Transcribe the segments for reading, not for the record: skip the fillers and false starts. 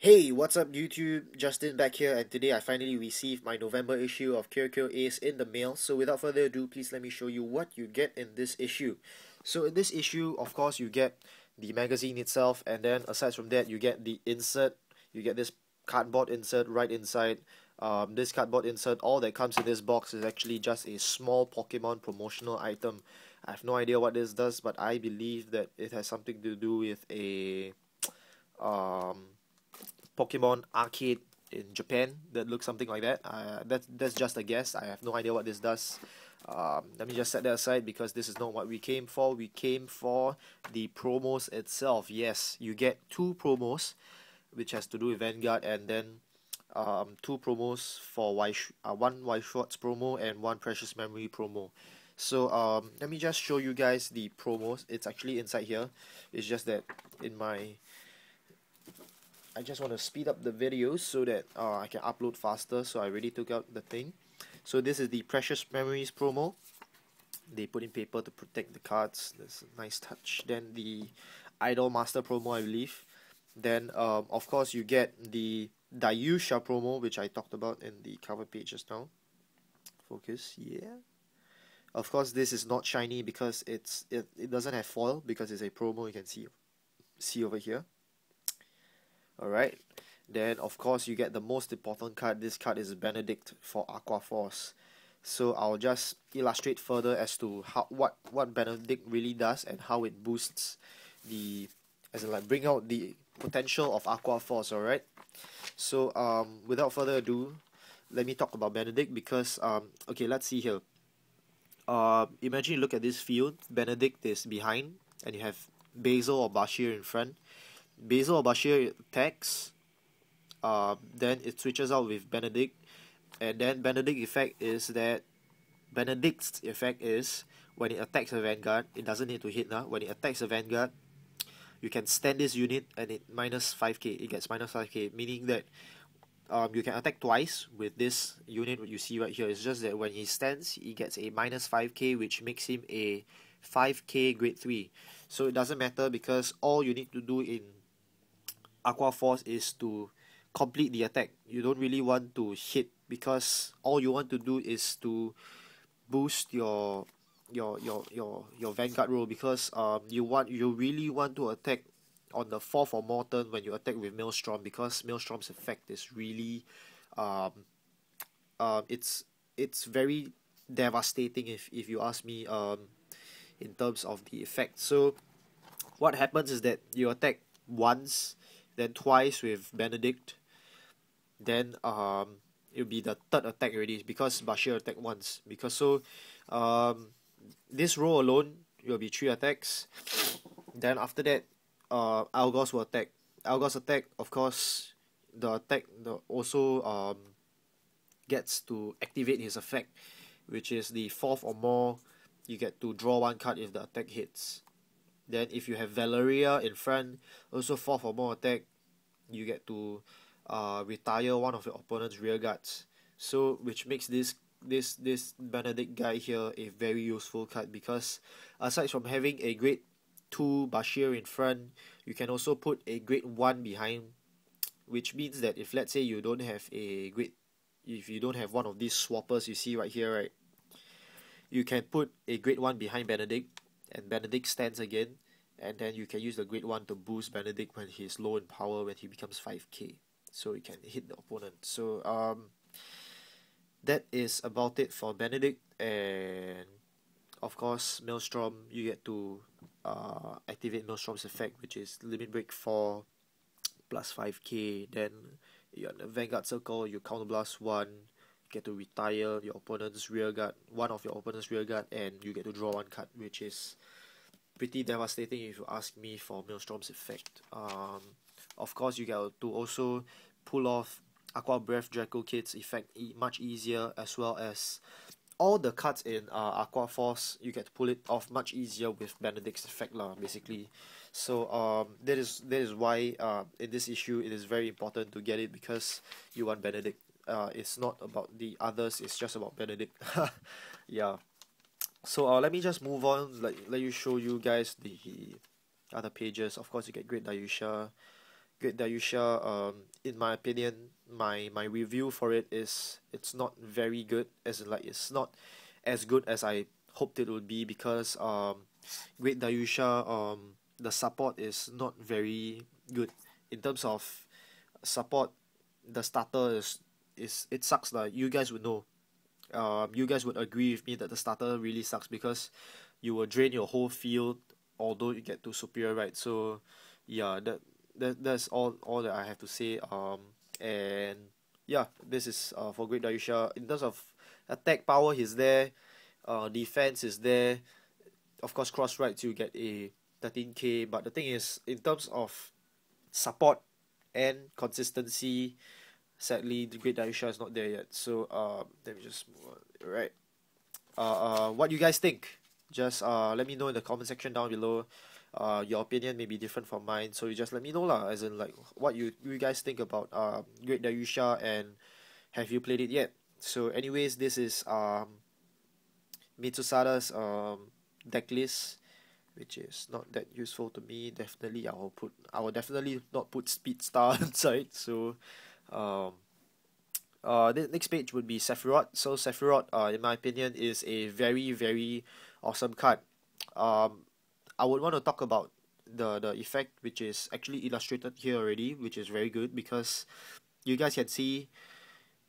Hey, what's up YouTube? Justin back here, and today I finally received my November issue of KKA in the mail. So without further ado, please let me show you what you get in this issue. So in this issue, of course, you get the magazine itself, and then aside from that, you get the insert. You get this cardboard insert right inside. This cardboard insert, all that comes in this box is actually just a small Pokemon promotional item. I have no idea what this does, but I believe that it has something to do with a Pokemon arcade in Japan that looks something like that. That's just a guess. I have no idea what this does. Let me just set that aside because this is not what we came for. We came for the promos itself. Yes, you get two promos, which has to do with Vanguard, and then two promos for one Y Shorts promo and one Precious Memory promo. So let me just show you guys the promos. It's actually inside here. It's just that I just want to speed up the videos so that I can upload faster, so I already took out the thing. So this is the Precious Memories promo. They put in paper to protect the cards. That's a nice touch. Then the Idol Master promo, I believe. Then of course you get the Dayusha promo, which I talked about in the cover page just now. Focus, yeah. Of course this is not shiny because it doesn't have foil because it's a promo. You can see over here. Alright, then of course you get the most important card. This card is Benedict for Aqua Force. So I'll just illustrate further as to what Benedict really does and how it boosts bring out the potential of Aqua Force. Alright, so without further ado, let me talk about Benedict because okay, let's see here. Imagine you look at this field. Benedict is behind and you have Basil or Bashir in front. Basil or Bashir attacks, then it switches out with Benedict, and then Benedict's effect is when it attacks a Vanguard, it doesn't need to hit now. When it attacks a Vanguard, you can stand this unit and it minus 5k. It gets minus 5k, meaning that you can attack twice with this unit. What you see right here is just that when he stands, he gets a minus 5k, which makes him a 5k grade 3. So it doesn't matter because all you need to do in Aqua Force is to complete the attack. You don't really want to hit because all you want to do is to boost your Vanguard roll because you really want to attack on the 4th or more turn when you attack with Maelstrom, because Maelstrom's effect is really it's very devastating if you ask me in terms of the effect. So what happens is that you attack once, then twice with Benedict, then it'll be the third attack already because Bashir attacked once. This row alone will be 3 attacks. Then after that, Algos will attack. Algos attack, of course, the attack also gets to activate his effect, which is the 4th or more. You get to draw 1 card if the attack hits. Then if you have Valeria in front, also 4th or more attack, you get to retire one of your opponent's rear guards. So which makes this Benedict guy here a very useful card because aside from having a grade 2 Bashir in front, you can also put a grade 1 behind, which means that if let's say you don't have one of these swappers you see right here, right, you can put a grade 1 behind Benedict and Benedict stands again, and then you can use the grade 1 to boost Benedict when he's low in power, when he becomes 5k, so you can hit the opponent. So that is about it for Benedict. And of course Maelstrom, you get to activate Maelstrom's effect, which is limit break 4 plus 5k. Then you're in the Vanguard circle, you counterblast 1, get to retire your opponent's rear guard, one of your opponent's rear guard, and you get to draw 1 card, which is pretty devastating if you ask me for Maelstrom's effect. Of course you get to also pull off Aqua Breath Draco Kid's effect much easier, as well as all the cards in Aqua Force. You get to pull it off much easier with Benedict's effect basically. So that is why in this issue it is very important to get it, because you want Benedict. It's not about the others, it's just about Benedict. Yeah. So let me just move on, let you show you guys the other pages. Of course you get Great Dayusha. in my opinion, my review for it is it's not very good, as in like it's not as good as I hoped it would be, because Great Dayusha, the support is not very good in terms of support. The starter is it sucks lah. You guys would know. You guys would agree with me that the starter really sucks, because you will drain your whole field although you get to superior, right? So yeah, that's all that I have to say. And yeah, this is for Great Dayusha. In terms of attack power, he's there. Defense is there. Of course, cross rights you get a 13k. But the thing is, in terms of support and consistency, sadly, the Great Dayusha is not there yet. So let me just move on. Right. What you guys think? Just let me know in the comment section down below. Your opinion may be different from mine, so you just let me know lah. As in like what you guys think about Great Dayusha, and have you played it yet? So anyways, this is Mitsusada's deck list, which is not that useful to me. Definitely, I will definitely not put Speed Star inside. So the next page would be Sephirot. So Sephirot, in my opinion, is a very, very awesome card. I would want to talk about the effect, which is actually illustrated here already, which is very good, because you guys can see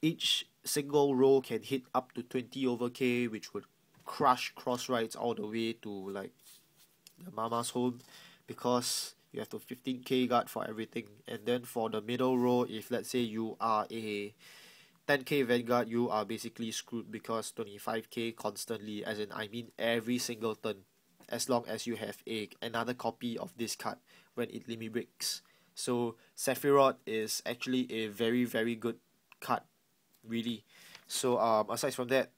each single row can hit up to 20 over K, which would crush cross rights all the way to like the mama's home, because you have to 15k guard for everything. And then for the middle row, if let's say you are a 10k vanguard, you are basically screwed, because 25k constantly, as in I mean every single turn, as long as you have another copy of this card when it limit breaks. So Sephirot is actually a very, very good card, really. So aside from that,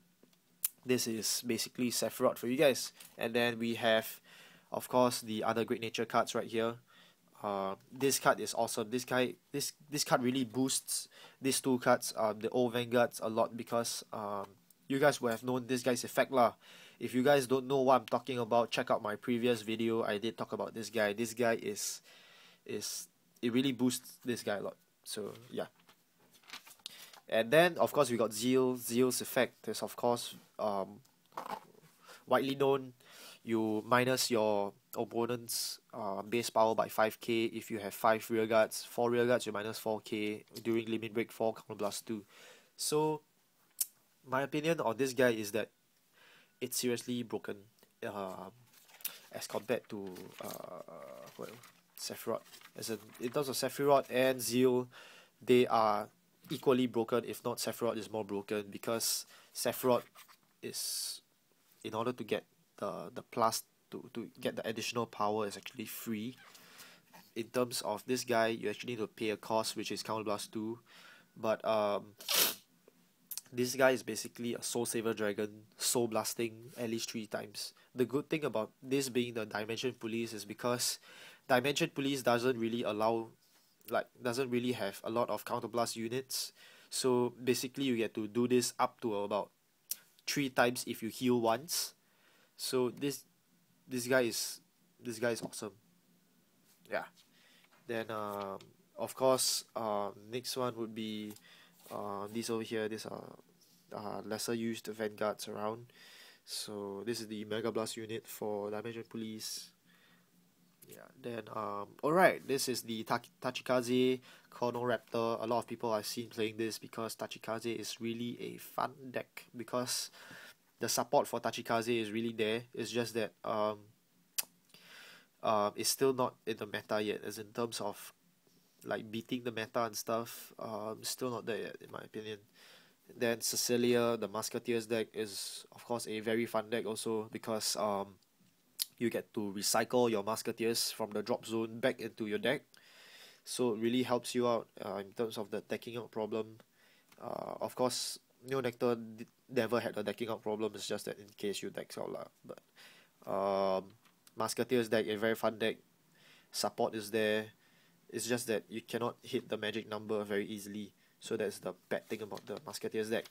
this is basically Sephirot for you guys. And then we have, of course, the other Great Nature cards right here. This card is awesome. This card really boosts these two cards, the old vanguards, a lot, because you guys would have known this guy's effect lah. If you guys don't know what I'm talking about, check out my previous video. I did talk about this guy. This guy is it really boosts this guy a lot. So yeah. And then of course we got Zeal. Zeal's effect is of course widely known. You minus your opponent's base power by 5k if you have 5 rear guards. 4 rear guards, you minus 4k during limit break 4 counterblast 2. So my opinion on this guy is that it's seriously broken as compared to Sephirot. In terms of Sephirot and Zeal, they are equally broken, if not Sephirot is more broken, because Sephirot is, in order to get the plus to get the additional power, is actually free. In terms of this guy, you actually need to pay a cost, which is counterblast 2. But this guy is basically a soul saver dragon, soul blasting at least 3 times. The good thing about this being the Dimension Police is because Dimension Police doesn't really have a lot of counterblast units. So basically you get to do this up to about 3 times if you heal once. So this guy is awesome. Yeah. Then of course next one would be these over here. These are lesser used vanguards around. So this is the Mega Blast unit for Dimension Police. Yeah. Then alright, this is the Tachikaze Chronoraptor. A lot of people I've seen playing this, because Tachikaze is really a fun deck, because the support for Tachikaze is really there. It's just that it's still not in the meta yet, as in terms of like beating the meta and stuff. Still not there yet, in my opinion. Then Cecilia, the Musketeers deck, is of course a very fun deck also, because you get to recycle your Musketeers from the drop zone back into your deck. So it really helps you out in terms of the decking out problem. Of course, Neo Nectar never had a decking out problem. It's just that in case you deck out lah. But Musketeers deck, a very fun deck. Support is there. It's just that you cannot hit the magic number very easily. So that's the bad thing about the Musketeers deck.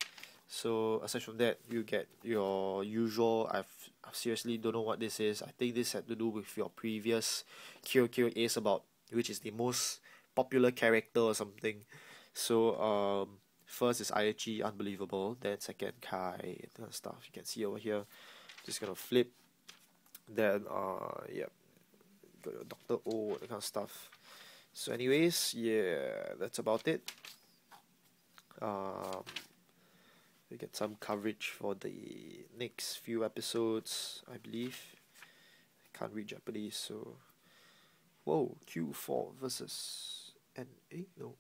So aside from that, you get your usual, I seriously don't know what this is. I think this had to do with your previous Kyo Ace about, which is the most popular character or something. So first is Aichi, unbelievable. Then second Kai, that kind of stuff. You can see over here. Just gonna flip. Then yeah, got your Dr. O, that kind of stuff. So anyways, yeah, that's about it. We get some coverage for the next few episodes, I believe. I can't read Japanese, so whoa, Q4 versus NA? No.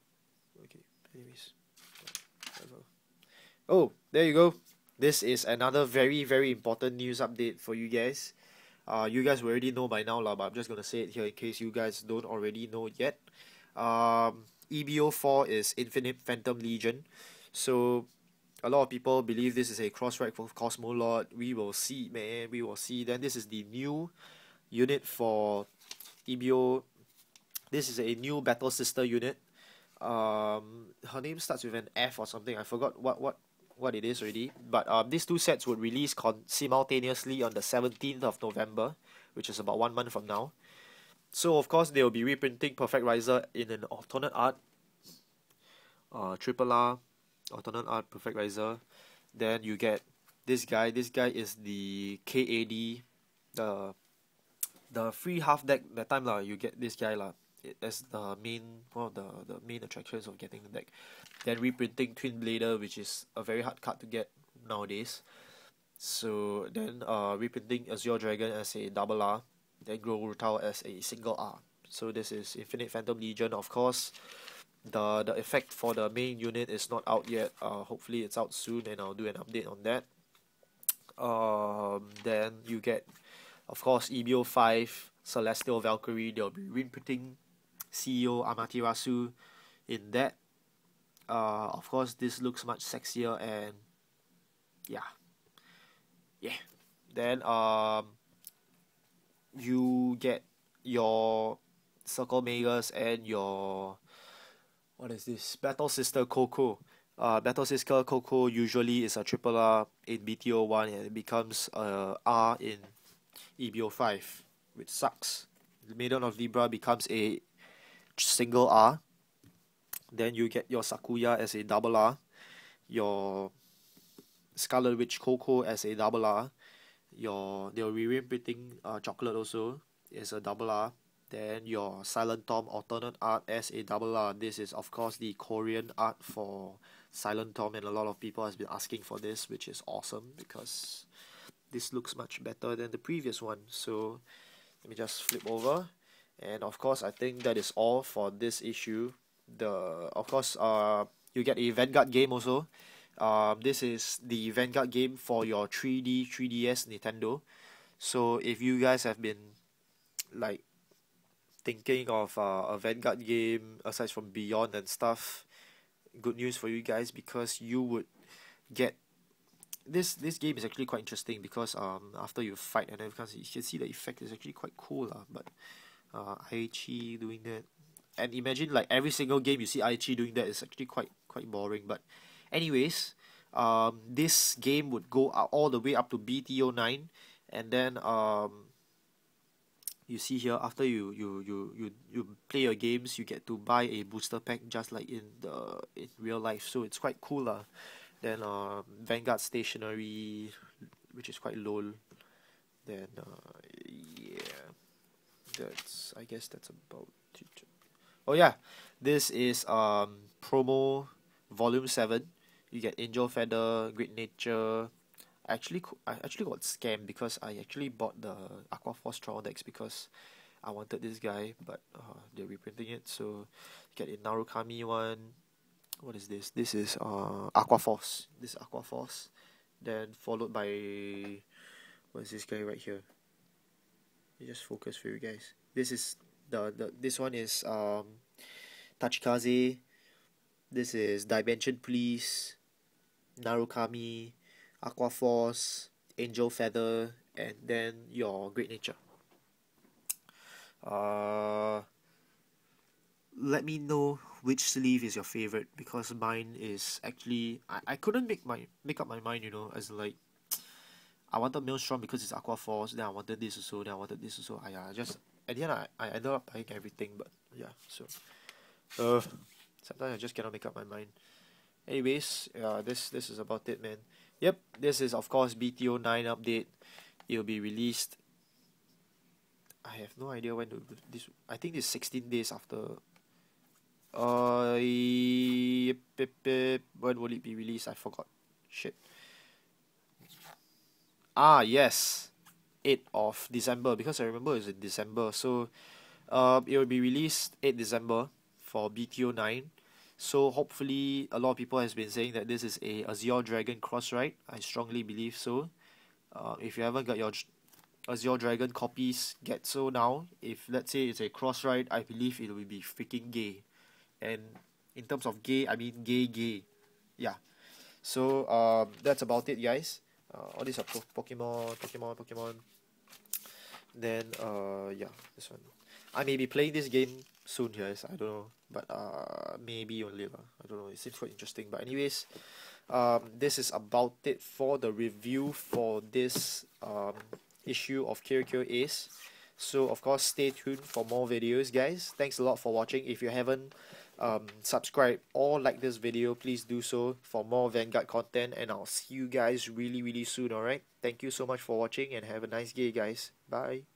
Okay, anyways. Whatever. Oh, there you go. This is another very, very important news update for you guys. You guys will already know by now, but I'm just gonna say it here in case you guys don't already know yet. EBO 4 is Infinite Phantom Legion. So a lot of people believe this is a cross-ride for Cosmolord. We will see, man. We will see. Then this is the new unit for EBO. This is a new Battle Sister unit. Her name starts with an F or something. I forgot what it is already. But these two sets would release simultaneously on the 17th of November, which is about 1 month from now. So of course they will be reprinting Perfect Riser in an alternate art. Triple R, alternate art, Perfect Riser. Then you get this guy. This guy is the KAD, the free half deck. That time you get this guy as the main one of the main attractions of getting the deck. Then reprinting Twin Blader, which is a very hard card to get nowadays. So then reprinting Azure Dragon as a double R, then Grow Rutao as a single R. So this is Infinite Phantom Legion. Of course, the effect for the main unit is not out yet. Hopefully it's out soon, and I'll do an update on that. Then you get, of course, EBO 5 Celestial Valkyrie. They'll be reprinting CEO Amaterasu in that. Of course, this looks much sexier, and yeah. Then you get your Circle Magus and your, what is this, Battle Sister Coco. Battle Sister Coco usually is a triple R in BTO 1, and it becomes a R in EBO 5, which sucks. The Maiden of Libra becomes a single R. Then you get your Sakuya as a double R, your Scarlet Witch Coco as a double R, they're reprinting Chocolate also is a double R. Then your Silent Tom alternate art as a double R. This is of course the Korean art for Silent Tom, and a lot of people has been asking for this, which is awesome because this looks much better than the previous one. So let me just flip over, and of course I think that is all for this issue. Of course you get a Vanguard game also. This is the Vanguard game for your 3DS Nintendo. So if you guys have been thinking of a Vanguard game aside from Beyond and stuff, good news for you guys, because you would get this game is actually quite interesting because after you fight and everything, you can see the effect is actually quite cool but Aichi doing that, and imagine every single game you see Aichi doing that is actually quite boring. But anyways, this game would go all the way up to BTO 9, and then you see here, after you play your games, you get to buy a booster pack just like in real life. So it's quite cool Then Vanguard stationery, which is quite lol. Then yeah, I guess that's about it. Oh yeah, this is promo volume 7. You get Angel Feather, Great Nature. I actually got scammed because I actually bought the Aqua Force Trial decks because I wanted this guy, but they're reprinting it. So get a Narukami one. What is this? This is Aqua Force. This is Aqua Force. Then followed by, what is this guy right here? You just focus for you guys. This is this one is Tachikaze. This is Dimension Police, Narukami, Aqua Force, Angel Feather, and then your Great Nature. Let me know which sleeve is your favorite, because mine is actually I couldn't make up my mind, as I wanted Maelstrom because it's Aqua Force, then I wanted this also, then I wanted this also. Just at the end I ended up buying everything, but yeah, so Sometimes I just cannot make up my mind. Anyways, this is about it, man. Yep, this is of course BTO 9 update. It'll be released. I have no idea when this. I think this 16 days after. When will it be released? I forgot. Shit. Ah, yes, 8th of December, because I remember it's in December. So, it will be released 8 December for BTO 9. So hopefully a lot of people has been saying that this is a Azure Dragon cross ride. I strongly believe so. If you haven't got your Azure Dragon copies, get so now. If let's say it's a cross ride, I believe it will be freaking gay. And in terms of gay, I mean gay. Yeah. So that's about it, guys. All these are Pokemon. Then yeah, this one. I may be playing this game soon, guys. I don't know, but maybe only lah. I don't know. It seems quite interesting. But anyways, this is about it for the review for this issue of KKA. So of course, stay tuned for more videos, guys. Thanks a lot for watching. If you haven't subscribed or like this video, please do so for more Vanguard content, and I'll see you guys really soon. Alright, thank you so much for watching and have a nice day, guys. Bye.